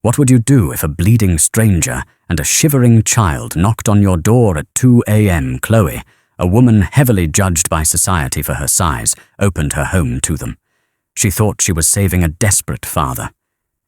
What would you do if a bleeding stranger and a shivering child knocked on your door at 2 a.m. Chloe, a woman heavily judged by society for her size, opened her home to them? She thought she was saving a desperate father.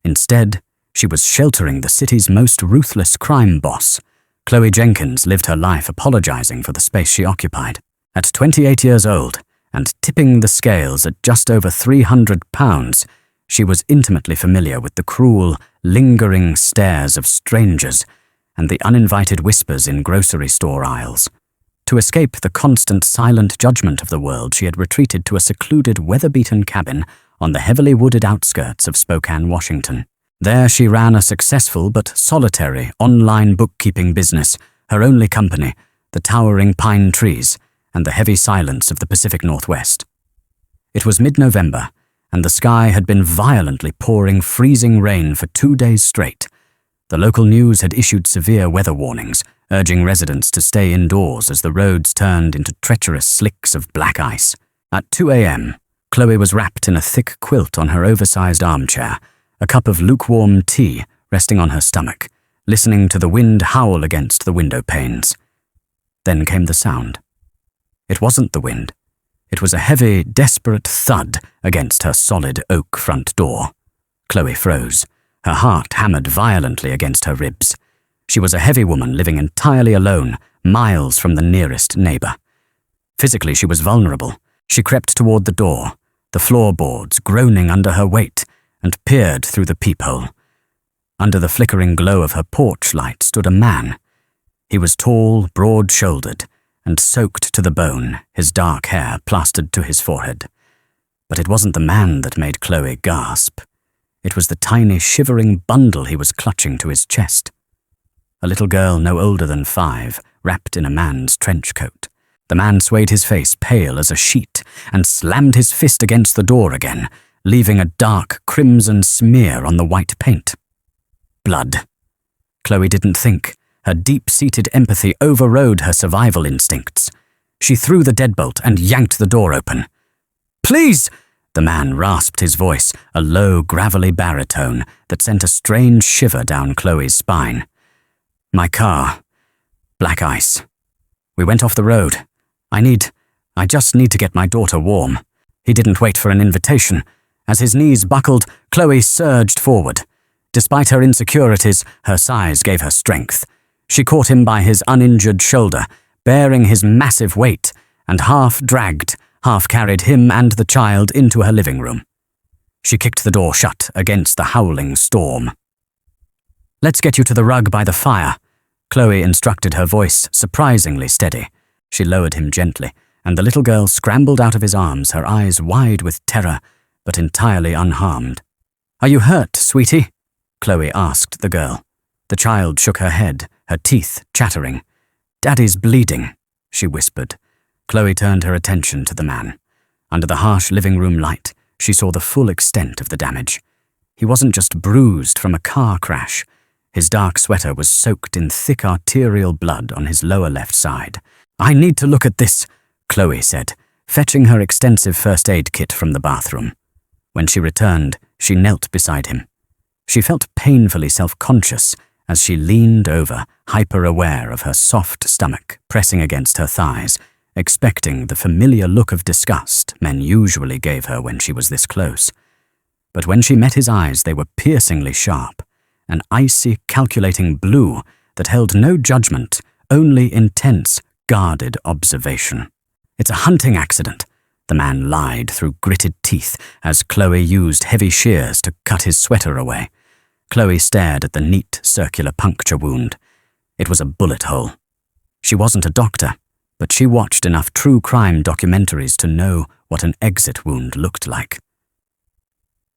Instead, she was sheltering the city's most ruthless crime boss. Chloe Jenkins lived her life apologizing for the space she occupied. At 28 years old, and tipping the scales at just over 300 pounds, she was intimately familiar with the cruel, lingering stares of strangers and the uninvited whispers in grocery store aisles. To escape the constant silent judgment of the world, she had retreated to a secluded, weather-beaten cabin on the heavily wooded outskirts of Spokane, Washington. There she ran a successful but solitary online bookkeeping business, her only company, the towering pine trees and the heavy silence of the Pacific Northwest. It was mid-November, and the sky had been violently pouring freezing rain for 2 days straight. The local news had issued severe weather warnings, urging residents to stay indoors as the roads turned into treacherous slicks of black ice. At 2 a.m., Chloe was wrapped in a thick quilt on her oversized armchair, a cup of lukewarm tea resting on her stomach, listening to the wind howl against the window panes. Then came the sound. It wasn't the wind. It was a heavy, desperate thud against her solid oak front door. Chloe froze. Her heart hammered violently against her ribs. She was a heavy woman living entirely alone, miles from the nearest neighbor. Physically, she was vulnerable. She crept toward the door, the floorboards groaning under her weight, and peered through the peephole. Under the flickering glow of her porch light stood a man. He was tall, broad-shouldered, and soaked to the bone, his dark hair plastered to his forehead. But it wasn't the man that made Chloe gasp. It was the tiny, shivering bundle he was clutching to his chest. A little girl no older than 5, wrapped in a man's trench coat. The man swayed his face pale as a sheet and slammed his fist against the door again, leaving a dark crimson smear on the white paint. Blood. Chloe didn't think. Her deep-seated empathy overrode her survival instincts. She threw the deadbolt and yanked the door open. "Please!" The man rasped his voice, a low, gravelly baritone that sent a strange shiver down Chloe's spine. "My car. Black ice. We went off the road. I just need to get my daughter warm." He didn't wait for an invitation. As his knees buckled, Chloe surged forward. Despite her insecurities, her size gave her strength. She caught him by his uninjured shoulder, bearing his massive weight, and half-dragged, half-carried him and the child into her living room. She kicked the door shut against the howling storm. "Let's get you to the rug by the fire," Chloe instructed, her voice surprisingly steady. She lowered him gently, and the little girl scrambled out of his arms, her eyes wide with terror, but entirely unharmed. "Are you hurt, sweetie?" Chloe asked the girl. The child shook her head, her teeth chattering. "Daddy's bleeding," she whispered. Chloe turned her attention to the man. Under the harsh living room light, she saw the full extent of the damage. He wasn't just bruised from a car crash. His dark sweater was soaked in thick arterial blood on his lower left side. "I need to look at this," Chloe said, fetching her extensive first aid kit from the bathroom. When she returned, she knelt beside him. She felt painfully self-conscious as she leaned over, hyper-aware of her soft stomach pressing against her thighs, expecting the familiar look of disgust men usually gave her when she was this close. But when she met his eyes, they were piercingly sharp, an icy, calculating blue that held no judgment, only intense, guarded observation. "It's a hunting accident," the man lied through gritted teeth as Chloe used heavy shears to cut his sweater away. Chloe stared at the neat, circular puncture wound. It was a bullet hole. She wasn't a doctor, but she watched enough true crime documentaries to know what an exit wound looked like.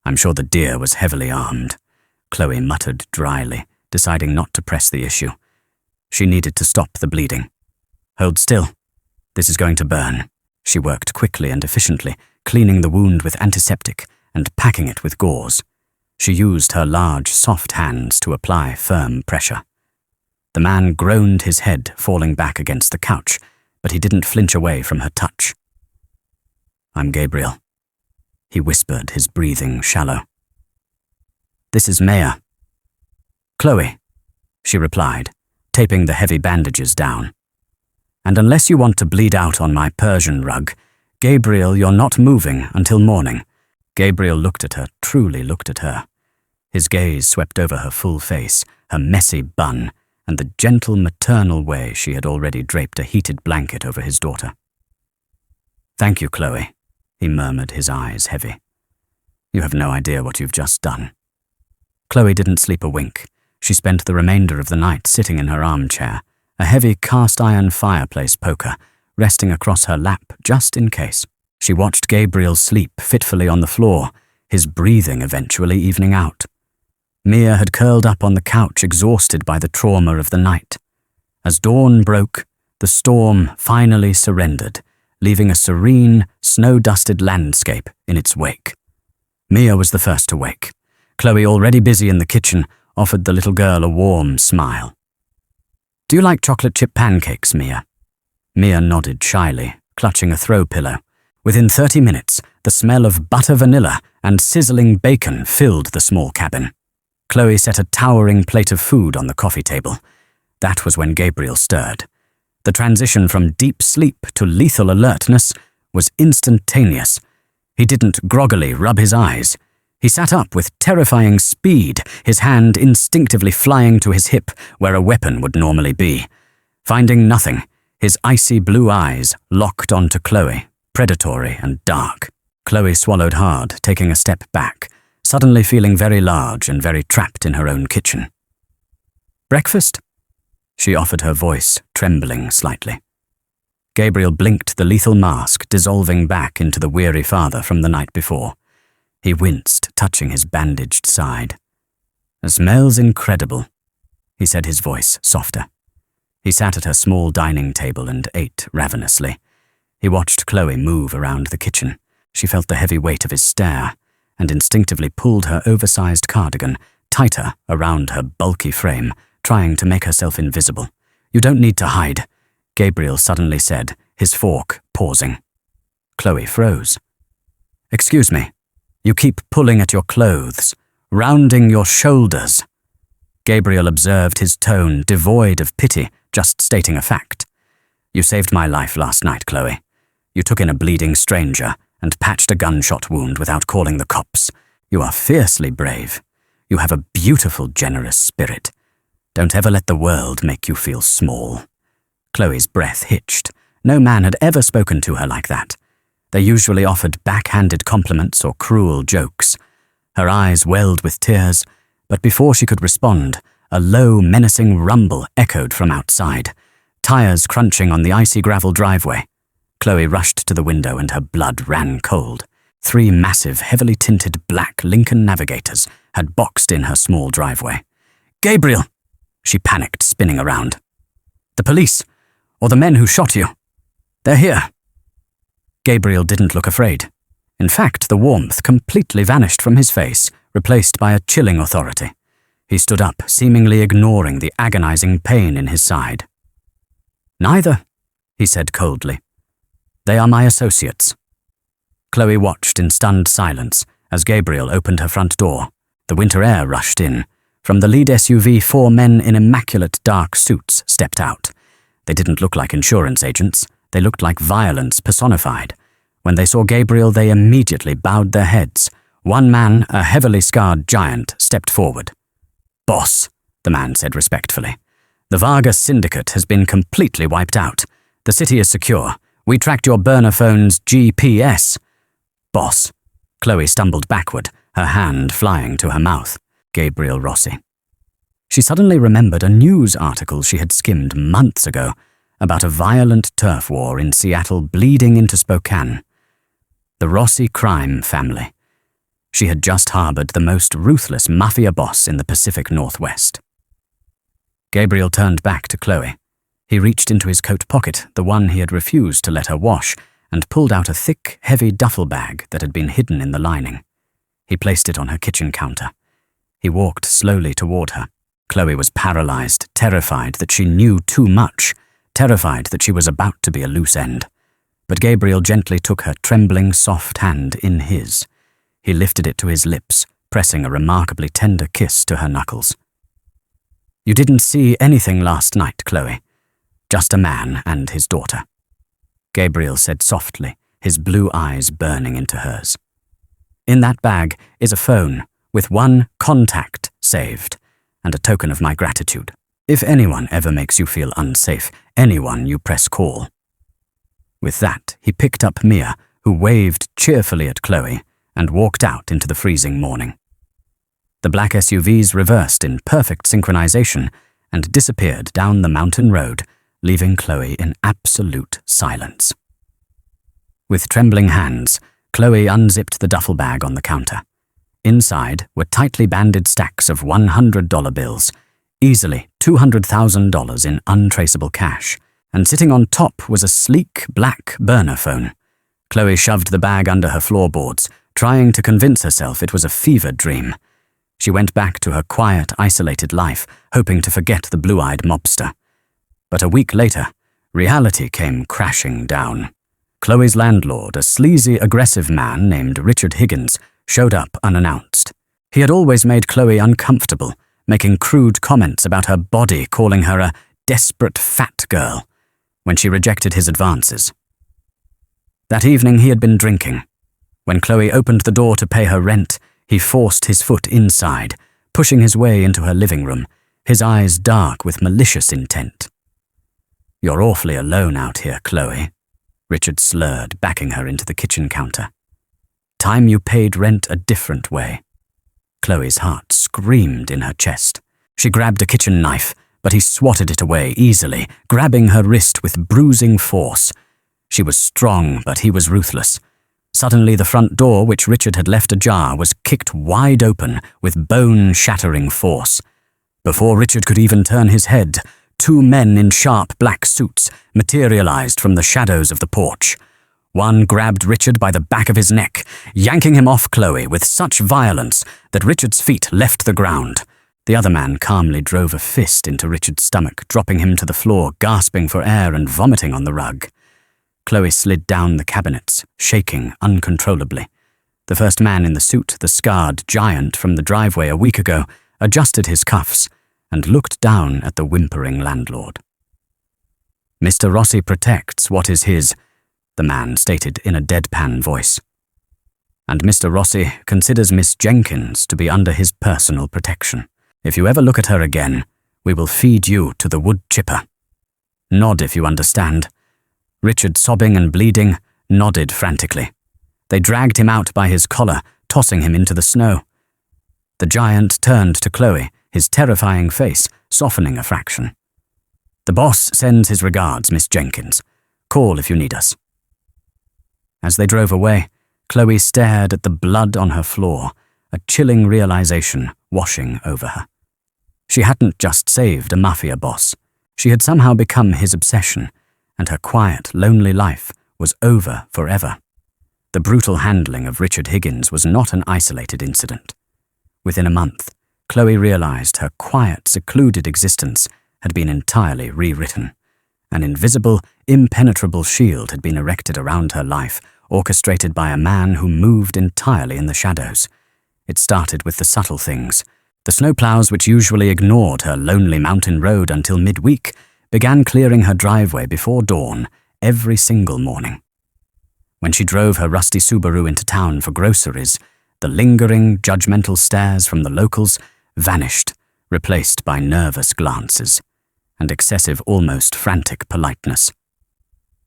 "I'm sure the deer was heavily armed," Chloe muttered dryly, deciding not to press the issue. She needed to stop the bleeding. "Hold still. This is going to burn." She worked quickly and efficiently, cleaning the wound with antiseptic and packing it with gauze. She used her large, soft hands to apply firm pressure. The man groaned his head, falling back against the couch, but he didn't flinch away from her touch. "I'm Gabriel," he whispered, his breathing shallow. "This is Maya." Chloe, she replied, taping the heavy bandages down. And unless you want to bleed out on my Persian rug, Gabriel, you're not moving until morning. Gabriel looked at her, truly looked at her. His gaze swept over her full face, her messy bun, and the gentle maternal way she had already draped a heated blanket over his daughter. Thank you, Chloe, he murmured, his eyes heavy. You have no idea what you've just done. Chloe didn't sleep a wink. She spent the remainder of the night sitting in her armchair, a heavy cast-iron fireplace poker resting across her lap just in case. She watched Gabriel sleep fitfully on the floor, his breathing eventually evening out. Mia had curled up on the couch, exhausted by the trauma of the night. As dawn broke, the storm finally surrendered, leaving a serene, snow-dusted landscape in its wake. Mia was the first to wake. Chloe, already busy in the kitchen, offered the little girl a warm smile. Do you like chocolate chip pancakes, Mia? Mia nodded shyly, clutching a throw pillow. Within 30 minutes, the smell of butter vanilla and sizzling bacon filled the small cabin. Chloe set a towering plate of food on the coffee table. That was when Gabriel stirred. The transition from deep sleep to lethal alertness was instantaneous. He didn't groggily rub his eyes. He sat up with terrifying speed, his hand instinctively flying to his hip where a weapon would normally be. Finding nothing, his icy blue eyes locked onto Chloe, predatory and dark. Chloe swallowed hard, taking a step back, suddenly feeling very large and very trapped in her own kitchen. Breakfast? She offered, her voice trembling slightly. Gabriel blinked, the lethal mask dissolving back into the weary father from the night before. He winced, touching his bandaged side. "The smell's incredible," he said, his voice softer. He sat at her small dining table and ate ravenously. He watched Chloe move around the kitchen. She felt the heavy weight of his stare, and instinctively pulled her oversized cardigan tighter around her bulky frame, trying to make herself invisible. "You don't need to hide," Gabriel suddenly said, his fork pausing. Chloe froze. "Excuse me, you keep pulling at your clothes, rounding your shoulders." Gabriel observed, his tone devoid of pity, just stating a fact. "You saved my life last night, Chloe. You took in a bleeding stranger and patched a gunshot wound without calling the cops. You are fiercely brave. You have a beautiful, generous spirit. Don't ever let the world make you feel small." Chloe's breath hitched. No man had ever spoken to her like that. They usually offered backhanded compliments or cruel jokes. Her eyes welled with tears, but before she could respond, a low, menacing rumble echoed from outside, tires crunching on the icy gravel driveway. Chloe rushed to the window and her blood ran cold. 3 massive, heavily tinted black Lincoln Navigators had boxed in her small driveway. "Gabriel!" she panicked, spinning around. "The police, or the men who shot you. They're here." Gabriel didn't look afraid. In fact, the warmth completely vanished from his face, replaced by a chilling authority. He stood up, seemingly ignoring the agonizing pain in his side. "Neither," he said coldly. "They are my associates." Chloe watched in stunned silence as Gabriel opened her front door. The winter air rushed in. From the lead SUV, 4 men in immaculate dark suits stepped out. They didn't look like insurance agents. They looked like violence personified. When they saw Gabriel, they immediately bowed their heads. One man, a heavily scarred giant, stepped forward. "Boss," the man said respectfully, "the Vargas syndicate has been completely wiped out. The city is secure. We tracked your burner phone's GPS." "Boss." Chloe stumbled backward, her hand flying to her mouth. Gabriel Rossi. She suddenly remembered a news article she had skimmed months ago about a violent turf war in Seattle bleeding into Spokane. The Rossi crime family. She had just harbored the most ruthless Mafia boss in the Pacific Northwest. Gabriel turned back to Chloe. He reached into his coat pocket, the one he had refused to let her wash, and pulled out a thick, heavy duffel bag that had been hidden in the lining. He placed it on her kitchen counter. He walked slowly toward her. Chloe was paralyzed, terrified that she knew too much, terrified that she was about to be a loose end. But Gabriel gently took her trembling, soft hand in his. He lifted it to his lips, pressing a remarkably tender kiss to her knuckles. "You didn't see anything last night, Chloe. Just a man and his daughter," Gabriel said softly, his blue eyes burning into hers. "In that bag is a phone with one contact saved and a token of my gratitude. If anyone ever makes you feel unsafe, anyone you press call." With that, he picked up Mia, who waved cheerfully at Chloe, and walked out into the freezing morning. The black SUVs reversed in perfect synchronization and disappeared down the mountain road, leaving Chloe in absolute silence. With trembling hands, Chloe unzipped the duffel bag on the counter. Inside were tightly banded stacks of $100 bills, easily $200,000 in untraceable cash, and sitting on top was a sleek black burner phone. Chloe shoved the bag under her floorboards, trying to convince herself it was a fever dream. She went back to her quiet, isolated life, hoping to forget the blue-eyed mobster. But a week later, reality came crashing down. Chloe's landlord, a sleazy, aggressive man named Richard Higgins, showed up unannounced. He had always made Chloe uncomfortable, making crude comments about her body, calling her a desperate fat girl, when she rejected his advances. That evening he had been drinking. When Chloe opened the door to pay her rent, he forced his foot inside, pushing his way into her living room, his eyes dark with malicious intent. "You're awfully alone out here, Chloe," Richard slurred, backing her into the kitchen counter. "Time you paid rent a different way." Chloe's heart screamed in her chest. She grabbed a kitchen knife, but he swatted it away easily, grabbing her wrist with bruising force. She was strong, but he was ruthless. Suddenly the front door, which Richard had left ajar, was kicked wide open with bone-shattering force. Before Richard could even turn his head, two men in sharp black suits materialized from the shadows of the porch. One grabbed Richard by the back of his neck, yanking him off Chloe with such violence that Richard's feet left the ground. The other man calmly drove a fist into Richard's stomach, dropping him to the floor, gasping for air and vomiting on the rug. Chloe slid down the cabinets, shaking uncontrollably. The first man in the suit, the scarred giant from the driveway a week ago, adjusted his cuffs and looked down at the whimpering landlord. "Mr. Rossi protects what is his," the man stated in a deadpan voice. "And Mr. Rossi considers Miss Jenkins to be under his personal protection. If you ever look at her again, we will feed you to the wood chipper. Nod if you understand." Richard, sobbing and bleeding, nodded frantically. They dragged him out by his collar, tossing him into the snow. The giant turned to Chloe, his terrifying face softening a fraction. "The boss sends his regards, Miss Jenkins. Call if you need us." As they drove away, Chloe stared at the blood on her floor, a chilling realization washing over her. She hadn't just saved a Mafia boss. She had somehow become his obsession, and her quiet, lonely life was over forever. The brutal handling of Richard Higgins was not an isolated incident. Within a month, Chloe realized her quiet, secluded existence had been entirely rewritten. An invisible, impenetrable shield had been erected around her life, orchestrated by a man who moved entirely in the shadows. It started with the subtle things. The snowplows, which usually ignored her lonely mountain road until midweek, began clearing her driveway before dawn every single morning. When she drove her rusty Subaru into town for groceries, the lingering, judgmental stares from the locals vanished, replaced by nervous glances and excessive, almost frantic politeness.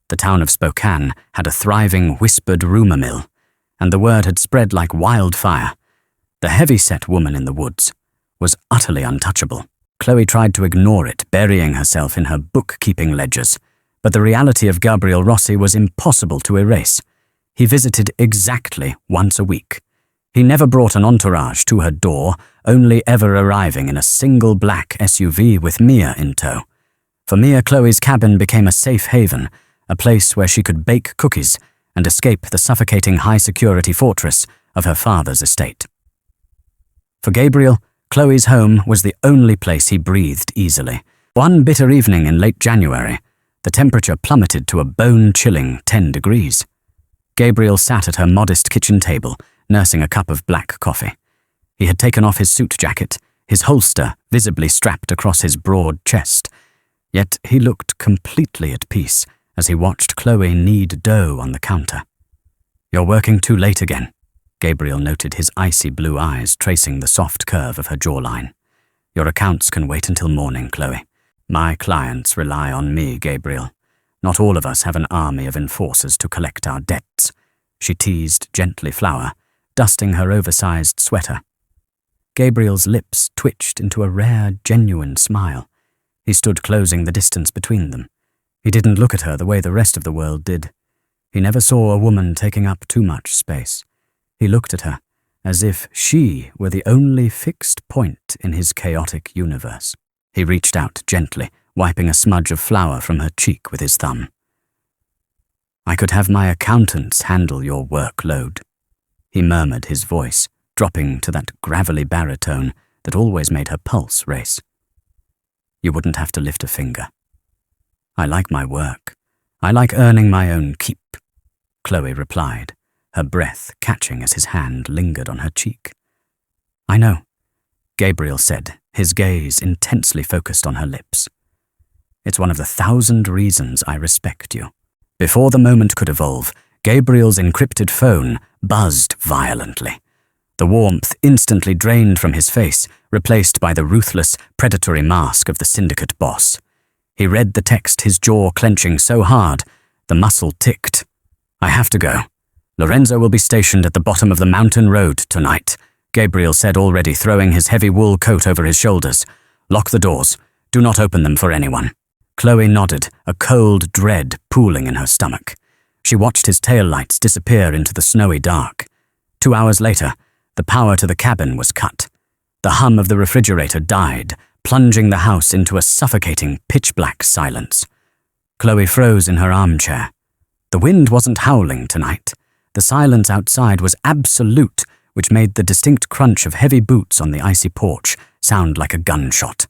The town of Spokane had a thriving, whispered rumor mill, and the word had spread like wildfire. The heavy-set woman in the woods was utterly untouchable. Chloe tried to ignore it, burying herself in her bookkeeping ledgers, but the reality of Gabriel Rossi was impossible to erase. He visited exactly once a week. He never brought an entourage to her door, only ever arriving in a single black SUV with Mia in tow. For Mia, Chloe's cabin became a safe haven, a place where she could bake cookies and escape the suffocating high-security fortress of her father's estate. For Gabriel, Chloe's home was the only place he breathed easily. One bitter evening in late January, the temperature plummeted to a bone-chilling 10 degrees. Gabriel sat at her modest kitchen table, nursing a cup of black coffee. He had taken off his suit jacket, his holster visibly strapped across his broad chest. Yet he looked completely at peace as he watched Chloe knead dough on the counter. "You're working too late again," Gabriel noted, his icy blue eyes tracing the soft curve of her jawline. "Your accounts can wait until morning, Chloe. My clients rely on me, Gabriel. Not all of us have an army of enforcers to collect our debts." She teased gently Flower, dusting her oversized sweater. Gabriel's lips twitched into a rare, genuine smile. He stood closing the distance between them. He didn't look at her the way the rest of the world did. He never saw a woman taking up too much space. He looked at her as if she were the only fixed point in his chaotic universe. He reached out gently, wiping a smudge of flour from her cheek with his thumb. "I could have my accountants handle your workload," he murmured, his voice dropping to that gravelly baritone that always made her pulse race. "You wouldn't have to lift a finger. I like my work. I like earning my own keep," Chloe replied, her breath catching as his hand lingered on her cheek. "I know," Gabriel said, his gaze intensely focused on her lips. "It's one of the 1,000 reasons I respect you." Before the moment could evolve, Gabriel's encrypted phone buzzed violently. The warmth instantly drained from his face, replaced by the ruthless, predatory mask of the syndicate boss. He read the text, his jaw clenching so hard, the muscle ticked. "I have to go. Lorenzo will be stationed at the bottom of the mountain road tonight," Gabriel said, already throwing his heavy wool coat over his shoulders. "Lock the doors. Do not open them for anyone." Chloe nodded, a cold dread pooling in her stomach. She watched his taillights disappear into the snowy dark. 2 hours later, the power to the cabin was cut. The hum of the refrigerator died, plunging the house into a suffocating, pitch-black silence. Chloe froze in her armchair. The wind wasn't howling tonight. The silence outside was absolute, which made the distinct crunch of heavy boots on the icy porch sound like a gunshot.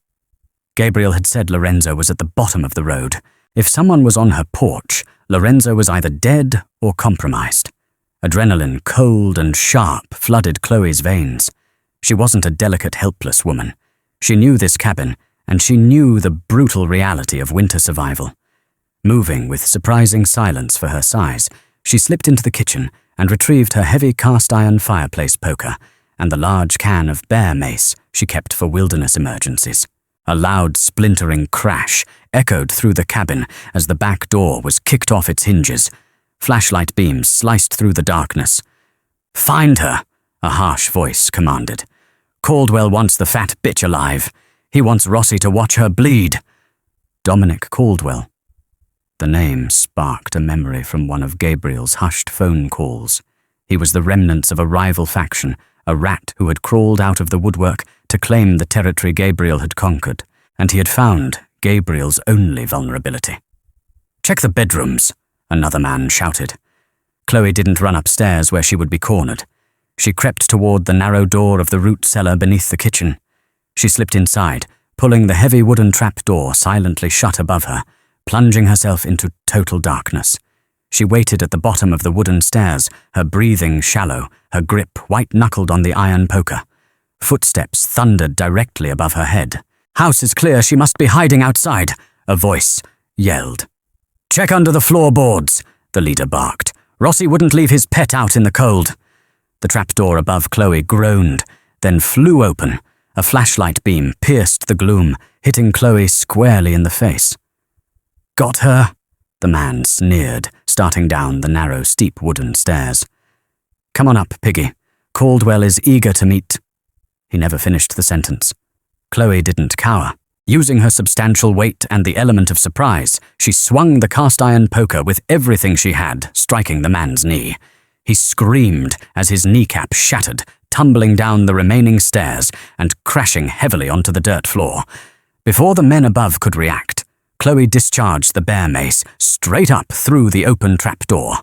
Gabriel had said Lorenzo was at the bottom of the road. If someone was on her porch, Lorenzo was either dead or compromised. Adrenaline, cold and sharp, flooded Chloe's veins. She wasn't a delicate, helpless woman. She knew this cabin, and she knew the brutal reality of winter survival. Moving with surprising silence for her size, she slipped into the kitchen and retrieved her heavy cast-iron fireplace poker and the large can of bear mace she kept for wilderness emergencies. A loud, splintering crash echoed through the cabin as the back door was kicked off its hinges. Flashlight beams sliced through the darkness. "Find her," a harsh voice commanded. "Caldwell wants the fat bitch alive. He wants Rossi to watch her bleed." Dominic Caldwell. The name sparked a memory from one of Gabriel's hushed phone calls. He was the remnants of a rival faction, a rat who had crawled out of the woodwork to claim the territory Gabriel had conquered, and he had found Gabriel's only vulnerability. "Check the bedrooms," another man shouted. Chloe didn't run upstairs where she would be cornered. She crept toward the narrow door of the root cellar beneath the kitchen. She slipped inside, pulling the heavy wooden trapdoor silently shut above her, plunging herself into total darkness. She waited at the bottom of the wooden stairs, her breathing shallow, her grip white-knuckled on the iron poker. Footsteps thundered directly above her head. "House is clear, she must be hiding outside," a voice yelled. "Check under the floorboards," the leader barked. "Rossi wouldn't leave his pet out in the cold." The trapdoor above Chloe groaned, then flew open. A flashlight beam pierced the gloom, hitting Chloe squarely in the face. "Got her?" the man sneered, starting down the narrow, steep wooden stairs. "Come on up, Piggy. Caldwell is eager to meet—" He never finished the sentence. Chloe didn't cower. Using her substantial weight and the element of surprise, she swung the cast-iron poker with everything she had, striking the man's knee. He screamed as his kneecap shattered, tumbling down the remaining stairs and crashing heavily onto the dirt floor. Before the men above could react, Chloe discharged the bear mace straight up through the open trapdoor.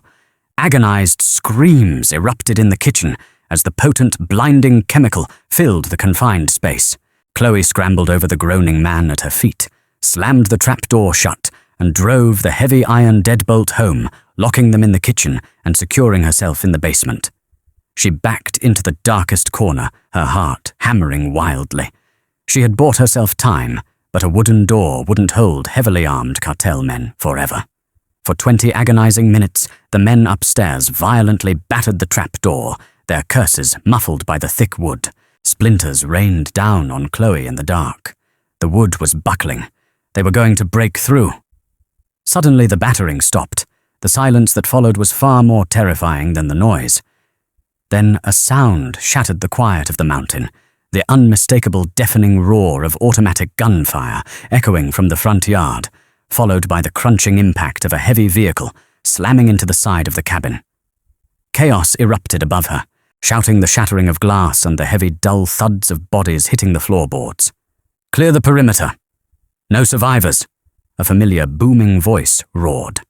Agonized screams erupted in the kitchen as the potent, blinding chemical filled the confined space. Chloe scrambled over the groaning man at her feet, slammed the trapdoor shut, and drove the heavy iron deadbolt home, locking them in the kitchen and securing herself in the basement. She backed into the darkest corner, her heart hammering wildly. She had bought herself time, but a wooden door wouldn't hold heavily armed cartel men forever. For 20 agonizing minutes, the men upstairs violently battered the trap door, their curses muffled by the thick wood. Splinters rained down on Chloe in the dark. The wood was buckling. They were going to break through. Suddenly the battering stopped. The silence that followed was far more terrifying than the noise. Then a sound shattered the quiet of the mountain, the unmistakable deafening roar of automatic gunfire echoing from the front yard, followed by the crunching impact of a heavy vehicle slamming into the side of the cabin. Chaos erupted above her, shouting the shattering of glass and the heavy, dull thuds of bodies hitting the floorboards. "Clear the perimeter! No survivors!" A familiar, booming voice roared.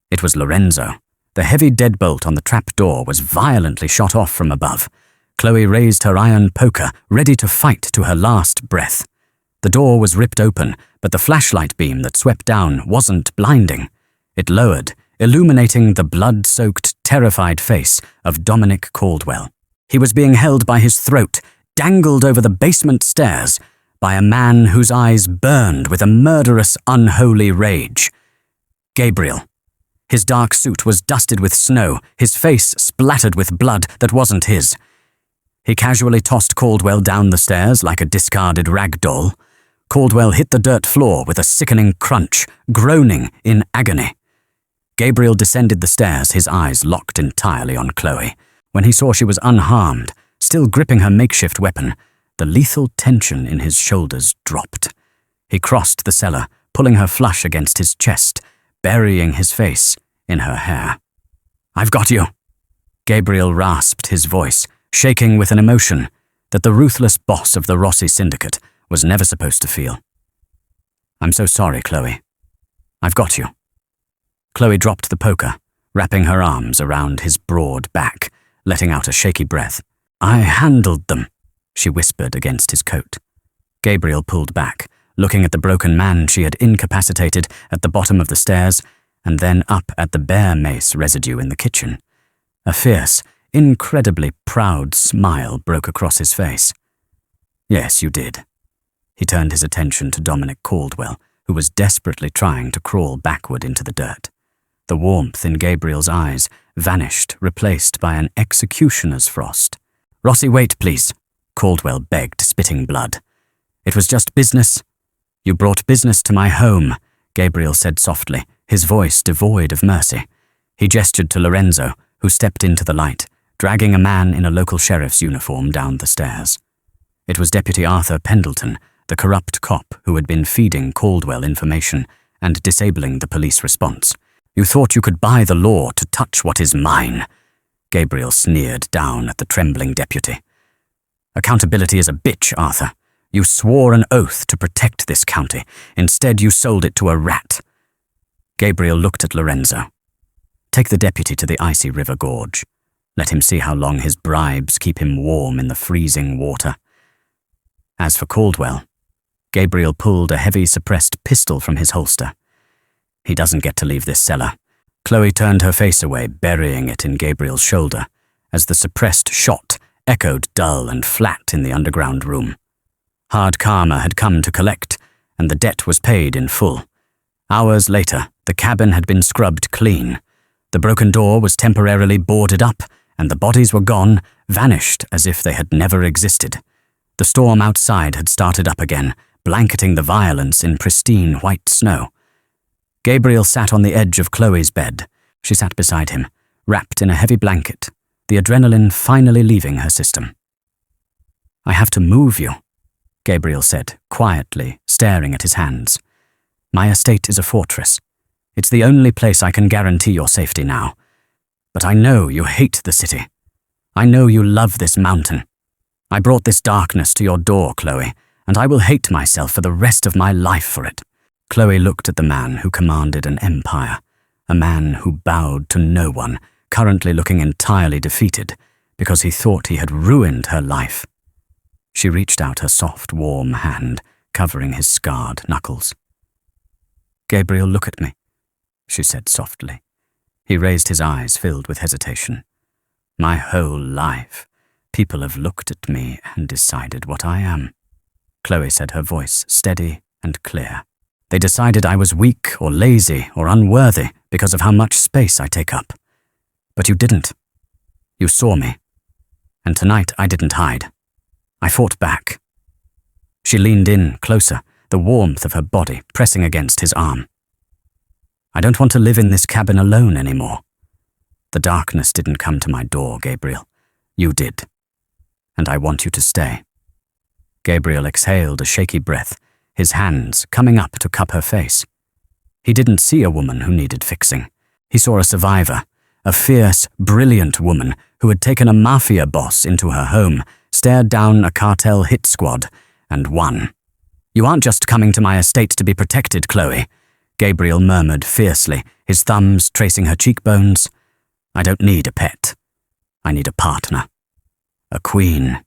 It was Lorenzo. The heavy deadbolt on the trap door was violently shot off from above. Chloe raised her iron poker, ready to fight to her last breath. The door was ripped open, but the flashlight beam that swept down wasn't blinding. It lowered, illuminating the blood-soaked, terrified face of Dominic Caldwell. He was being held by his throat, dangled over the basement stairs, by a man whose eyes burned with a murderous, unholy rage. Gabriel. His dark suit was dusted with snow, his face splattered with blood that wasn't his. He casually tossed Caldwell down the stairs like a discarded rag doll. Caldwell hit the dirt floor with a sickening crunch, groaning in agony. Gabriel descended the stairs, his eyes locked entirely on Chloe. When he saw she was unharmed, still gripping her makeshift weapon, the lethal tension in his shoulders dropped. He crossed the cellar, pulling her flush against his chest, burying his face in her hair. "I've got you." Gabriel rasped his voice, shaking with an emotion that the ruthless boss of the Rossi syndicate was never supposed to feel. "I'm so sorry, Chloe. I've got you." Chloe dropped the poker, wrapping her arms around his broad back, letting out a shaky breath. "I handled them," she whispered against his coat. Gabriel pulled back, looking at the broken man she had incapacitated at the bottom of the stairs, and then up at the bear mace residue in the kitchen. A fierce, incredibly proud smile broke across his face. "Yes, you did." He turned his attention to Dominic Caldwell, who was desperately trying to crawl backward into the dirt. The warmth in Gabriel's eyes vanished, replaced by an executioner's frost. "Rossi, wait, please," Caldwell begged, spitting blood. "It was just business." "You brought business to my home," Gabriel said softly, his voice devoid of mercy. He gestured to Lorenzo, who stepped into the light, dragging a man in a local sheriff's uniform down the stairs. It was Deputy Arthur Pendleton, the corrupt cop who had been feeding Caldwell information and disabling the police response. "You thought you could buy the law to touch what is mine," Gabriel sneered down at the trembling deputy. "Accountability is a bitch, Arthur. You swore an oath to protect this county. Instead, you sold it to a rat." Gabriel looked at Lorenzo. "Take the deputy to the icy river gorge. Let him see how long his bribes keep him warm in the freezing water." As for Caldwell, Gabriel pulled a heavy suppressed pistol from his holster. "He doesn't get to leave this cellar." Chloe turned her face away, burying it in Gabriel's shoulder, as the suppressed shot echoed dull and flat in the underground room. Hard karma had come to collect, and the debt was paid in full. Hours later, the cabin had been scrubbed clean. The broken door was temporarily boarded up, and the bodies were gone, vanished as if they had never existed. The storm outside had started up again, blanketing the violence in pristine white snow. Gabriel sat on the edge of Chloe's bed. She sat beside him, wrapped in a heavy blanket, the adrenaline finally leaving her system. "I have to move you," Gabriel said, quietly, staring at his hands. "My estate is a fortress. It's the only place I can guarantee your safety now. But I know you hate the city. I know you love this mountain. I brought this darkness to your door, Chloe, and I will hate myself for the rest of my life for it." Chloe looked at the man who commanded an empire, a man who bowed to no one, currently looking entirely defeated because he thought he had ruined her life. She reached out her soft, warm hand, covering his scarred knuckles. "Gabriel, look at me," she said softly. He raised his eyes, filled with hesitation. "My whole life, people have looked at me and decided what I am. Chloe said, her voice steady and clear. They decided I was weak or lazy or unworthy because of how much space I take up. But you didn't. You saw me. And tonight I didn't hide. I fought back. She leaned in closer, the warmth of her body pressing against his arm. I don't want to live in this cabin alone anymore. The darkness didn't come to my door, Gabriel. You did. And I want you to stay. Gabriel exhaled a shaky breath, his hands coming up to cup her face. He didn't see a woman who needed fixing. He saw a survivor, a fierce, brilliant woman who had taken a Mafia boss into her home, stared down a cartel hit squad, and won. You aren't just coming to my estate to be protected, Chloe, Gabriel murmured fiercely, his thumbs tracing her cheekbones. I don't need a pet. I need a partner. A queen.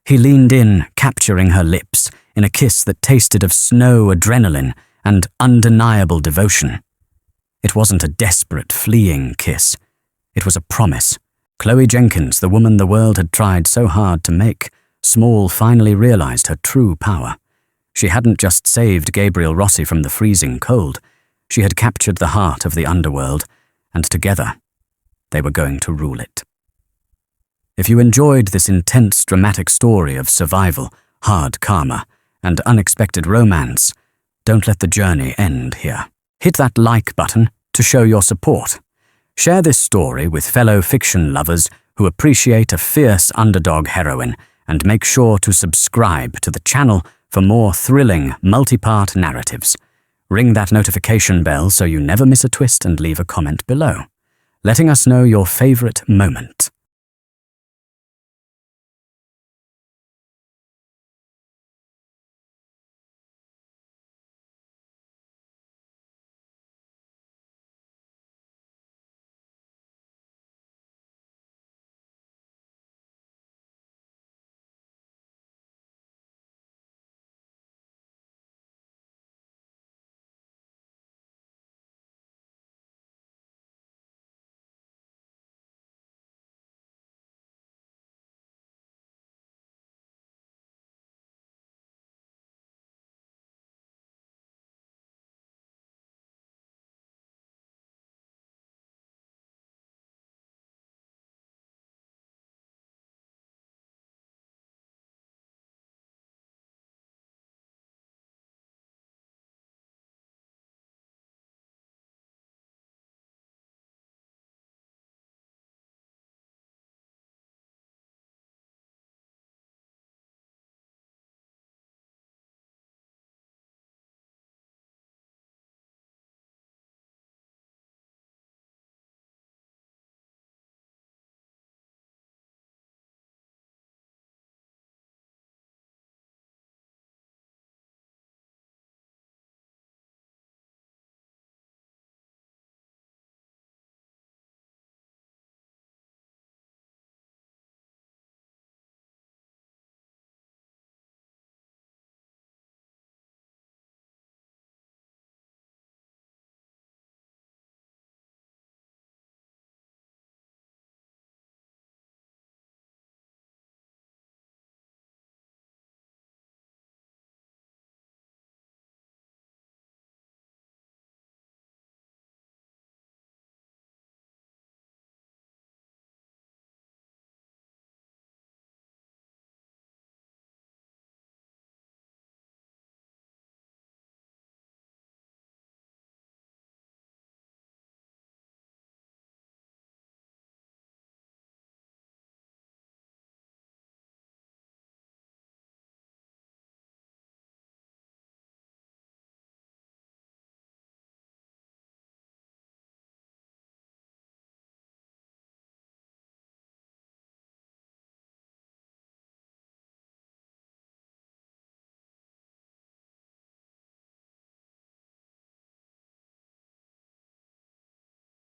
He leaned in, capturing her lips, in a kiss that tasted of snow adrenaline and undeniable devotion. It wasn't a desperate, fleeing kiss. It was a promise. Chloe Jenkins, the woman the world had tried so hard to make, Small finally realized her true power. She hadn't just saved Gabriel Rossi from the freezing cold. She had captured the heart of the underworld, and together, they were going to rule it. If you enjoyed this intense, dramatic story of survival, hard karma, and unexpected romance, don't let the journey end here. Hit that like button to show your support. Share this story with fellow fiction lovers who appreciate a fierce underdog heroine, and make sure to subscribe to the channel for more thrilling, multi-part narratives. Ring that notification bell so you never miss a twist, and leave a comment below, letting us know your favorite moment.